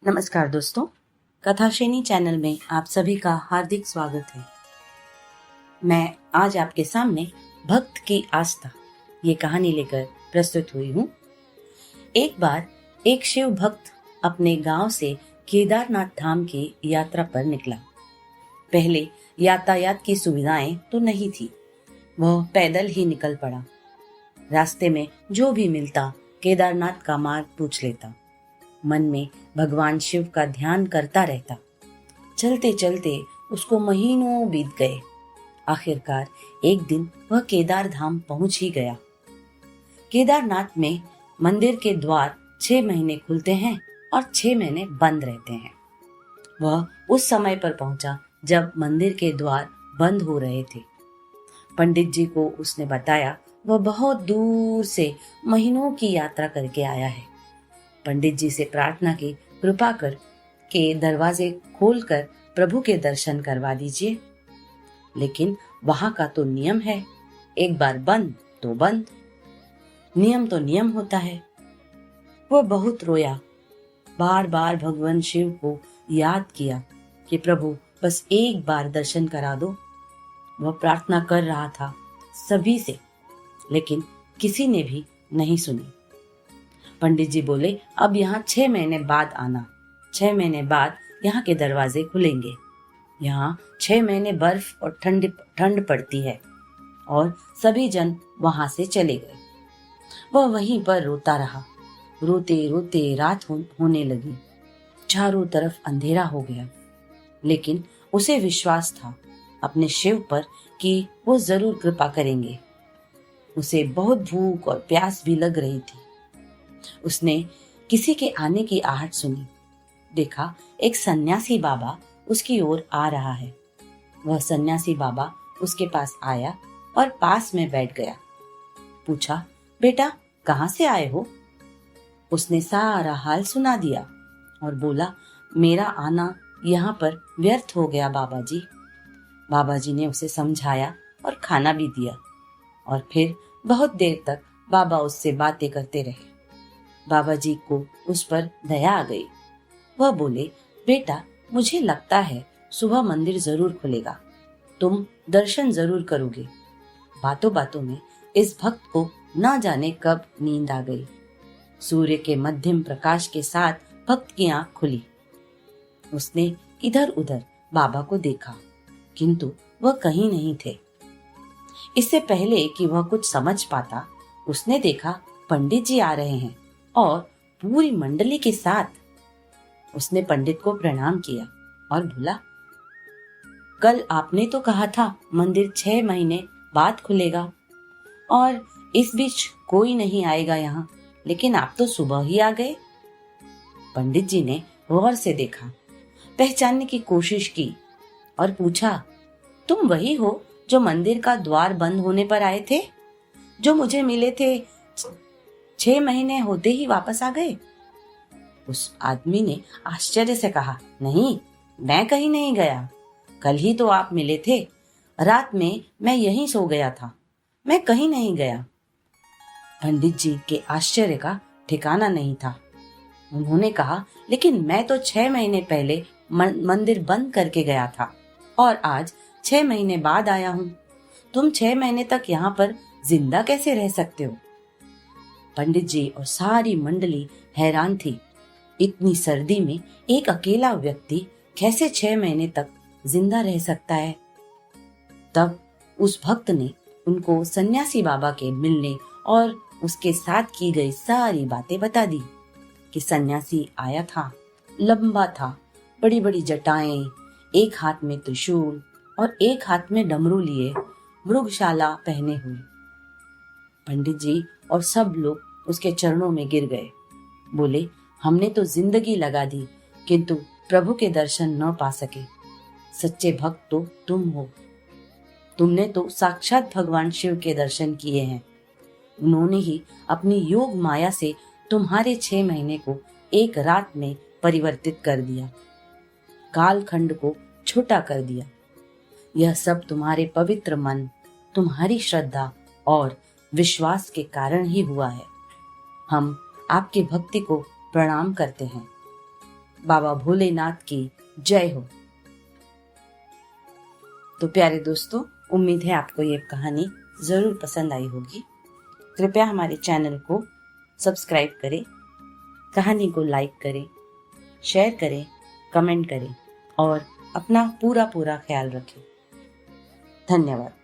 नमस्कार दोस्तों, कथाश्रेणी चैनल में आप सभी का हार्दिक स्वागत है। मैं आज आपके सामने भक्त की आस्था ये कहानी लेकर प्रस्तुत हुई हूँ। एक बार एक शिव भक्त अपने गांव से केदारनाथ धाम की यात्रा पर निकला। पहले यातायात की सुविधाएं तो नहीं थी, वह पैदल ही निकल पड़ा। रास्ते में जो भी मिलता केदारनाथ का मार्ग पूछ लेता। मन में भगवान शिव का ध्यान करता रहता। चलते चलते उसको महीनों बीत गए। आखिरकार एक दिन वह केदार धाम पहुंच ही गया। केदारनाथ में मंदिर के द्वार 6 महीने खुलते हैं और 6 महीने बंद रहते हैं। वह उस समय पर पहुंचा जब मंदिर के द्वार बंद हो रहे थे। पंडित जी को उसने बताया वह बहुत दूर से महीनों की यात्रा करके आया है। पंडित जी से प्रार्थना की, कृपा कर के दरवाजे खोलकर प्रभु के दर्शन करवा दीजिए। लेकिन वहां का तो नियम है, एक बार बंद तो बंद, नियम तो नियम होता है। वह बहुत रोया, बार बार भगवान शिव को याद किया कि प्रभु बस एक बार दर्शन करा दो। वह प्रार्थना कर रहा था सभी से, लेकिन किसी ने भी नहीं सुनी। पंडित जी बोले, अब यहाँ 6 महीने बाद आना। 6 महीने बाद यहाँ के दरवाजे खुलेंगे। यहाँ 6 महीने बर्फ और ठंड पड़ती है। और सभी जन वहां से चले गए। वह वहीं पर रोता रहा। रोते रोते रात होने लगी। चारों तरफ अंधेरा हो गया। लेकिन उसे विश्वास था अपने शिव पर कि वो जरूर कृपा करेंगे। उसे बहुत भूख और प्यास भी लग रही थी। उसने किसी के आने की आहट सुनी। देखा एक सन्यासी बाबा उसकी ओर आ रहा है। वह सन्यासी बाबा उसके पास आया और पास में बैठ गया। पूछा, बेटा कहाँ से आए हो? उसने सारा हाल सुना दिया और बोला, मेरा आना यहाँ पर व्यर्थ हो गया बाबा जी। बाबा जी ने उसे समझाया और खाना भी दिया। और फिर बहुत देर तक बाबा उससे बातें करते रहे। बाबा जी को उस पर दया आ गई। वह बोले, बेटा मुझे लगता है सुबह मंदिर जरूर खुलेगा, तुम दर्शन जरूर करोगे। बातों बातों में इस भक्त को न जाने कब नींद आ गई। सूर्य के मध्यम प्रकाश के साथ भक्त की आंख खुली। उसने इधर उधर बाबा को देखा, किंतु वह कहीं नहीं थे। इससे पहले कि वह कुछ समझ पाता, उसने देखा पंडित जी आ रहे हैं और पूरी मंडली के साथ। उसने पंडित को प्रणाम किया और बोला, कल आपने तो कहा था मंदिर 6 महीने बाद खुलेगा और इस बीच कोई नहीं आएगा यहाँ, लेकिन आप तो सुबह ही आ गए। पंडित जी ने गौर से देखा, पहचानने की कोशिश की और पूछा, तुम वही हो जो मंदिर का द्वार बंद होने पर आए थे, जो मुझे मिले थे 6 महीने होते ही वापस आ गए? उस आदमी ने आश्चर्य से कहा, नहीं, मैं कहीं नहीं गया। कल ही तो आप मिले थे। रात में मैं यहीं सो गया था, मैं कहीं नहीं गया। पंडित जी के आश्चर्य का ठिकाना नहीं था। उन्होंने कहा, लेकिन मैं तो 6 महीने पहले मंदिर बंद करके गया था और आज 6 महीने बाद आया हूँ। तुम 6 महीने तक यहाँ पर जिंदा कैसे रह सकते हो? पंडित जी और सारी मंडली हैरान थी। इतनी सर्दी में एक अकेला व्यक्ति कैसे 6 महीने तक जिंदा रह सकता है? तब उस भक्त ने उनको सन्यासी बाबा के मिलने और उसके साथ की गई सारी बातें बता दी कि सन्यासी आया था, लंबा था, बड़ी बड़ी जटाएं, एक हाथ में त्रिशूल और एक हाथ में डमरू लिए, मृगशाला पहने हुए। पंडित जी और सब लोग उसके चरणों में गिर गए। बोले, हमने तो जिंदगी लगा दी, किंतु प्रभु के दर्शन न पा सके। सच्चे भक्त तो तुम हो। तुमने तो साक्षात भगवान शिव के दर्शन किए हैं। उन्होंने ही अपनी योग माया से तुम्हारे 6 महीने को एक रात में परिवर्तित कर दिया, कालखंड को छोटा कर दिया। यह सब तुम्हारे पवित्र मन, तुम्हारी श्रद्धा और विश्वास के कारण ही हुआ है। हम आपकी भक्ति को प्रणाम करते हैं। बाबा भोलेनाथ की जय हो। तो प्यारे दोस्तों, उम्मीद है आपको ये कहानी जरूर पसंद आई होगी। कृपया हमारे चैनल को सब्सक्राइब करें, कहानी को लाइक करें, शेयर करें, कमेंट करें और अपना पूरा ख्याल रखें। धन्यवाद।